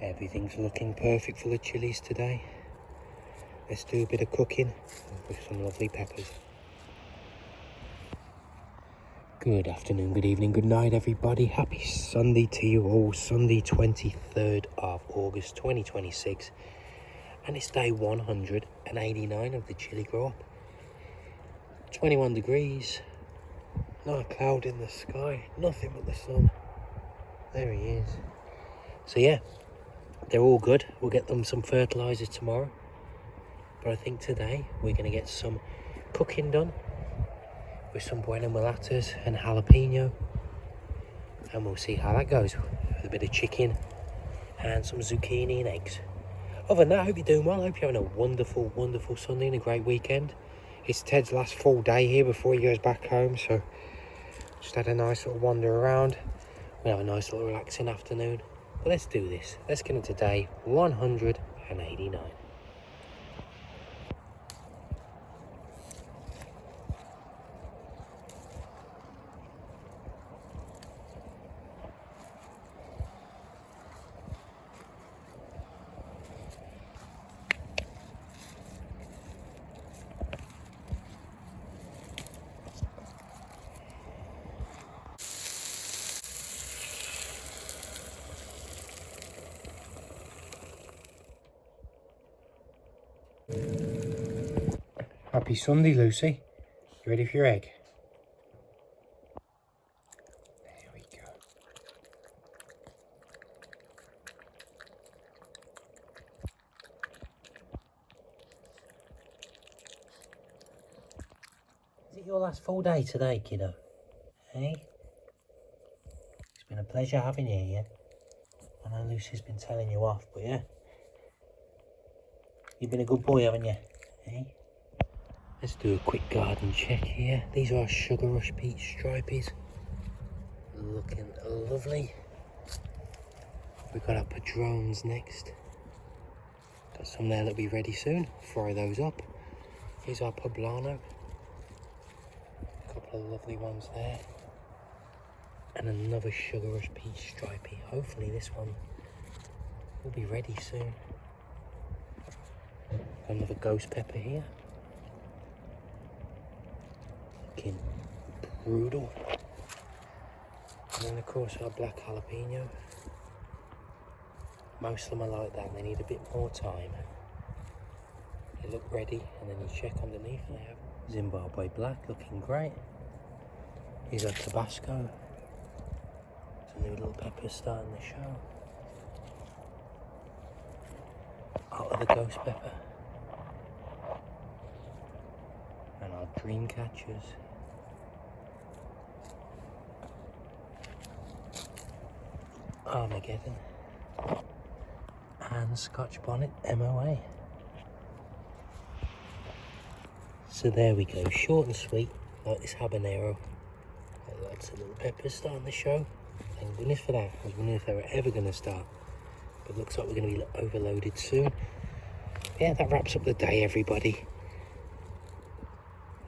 Everything's looking perfect for the chilies today. Let's do a bit of cooking with some lovely peppers. Good afternoon, good evening, good night everybody. Happy Sunday to you all. Sunday 23rd of August 2026. And it's day 189 of the chili grow up. 21 degrees. Not a cloud in the sky. Nothing but the sun. There he is. So yeah, they're all good. We'll get them some fertilizer tomorrow. But I think today we're going to get some cooking done with some Buena Mulatas and jalapeno. And we'll see how that goes. With a bit of chicken and some zucchini and eggs. Other than that, I hope you're doing well. I hope you're having a wonderful, wonderful Sunday and a great weekend. It's Ted's last full day here before he goes back home. So just had a nice little wander around. We'll have a nice little relaxing afternoon. But let's do this. Let's get into day 189. Happy Sunday, Lucy. You ready for your egg? There we go. Is it your last full day today, kiddo? Hey? It's been a pleasure having you here. I know Lucy's been telling you off, but yeah. You've been a good boy, haven't you? Hey? Let's do a quick garden check here. These are our Sugar Rush Peach Stripies. Looking lovely. We've got our Padrones next. Got some there that'll be ready soon. Fry those up. Here's our Poblano. A couple of lovely ones there. And another Sugar Rush Peach Stripey. Hopefully this one will be ready soon. Got another ghost pepper here. Looking brutal. And then of course our black jalapeno. Most of them are like that, they need a bit more time. They look ready, and then you check underneath and they have Zimbabwe black, looking great. Here's our Tabasco. Some new little peppers starting to show. Out of the ghost pepper. And our dream catchers. Armageddon and Scotch Bonnet MOA. So there we go, short and sweet, like this habanero. Lots of little peppers starting to show. Thank goodness for that. I was wondering if they were ever going to start, but looks like we're going to be overloaded soon. Yeah, that wraps up the day, everybody.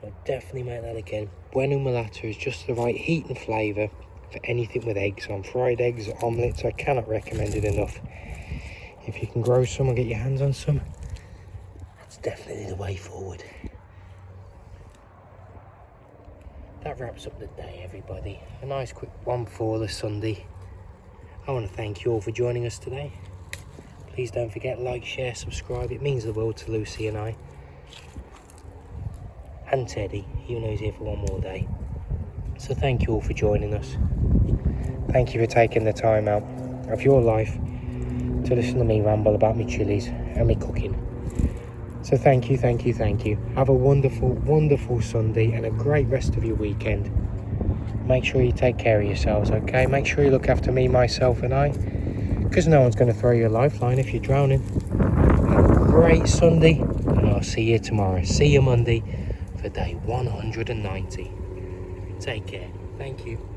I'll definitely make that again. Buena Mulata is just the right heat and flavour for anything with eggs. On fried eggs, omelettes, I cannot recommend it enough. If you can grow some or get your hands on some, that's definitely the way forward. That wraps up the day, everybody. A nice quick one for the Sunday. I want to thank you all for joining us today. Please don't forget, like, share, subscribe. It means the world to Lucy and I. And Teddy, even though he's here for one more day. So thank you all for joining us. Thank you for taking the time out of your life to listen to me ramble about my chilies and me cooking. So thank you, thank you, thank you. Have a wonderful, wonderful Sunday and a great rest of your weekend. Make sure you take care of yourselves, okay? Make sure you look after me, myself and I, because no one's going to throw you a lifeline if you're drowning. Have a great Sunday, and I'll see you tomorrow. See you Monday for day 190. Take care. Thank you.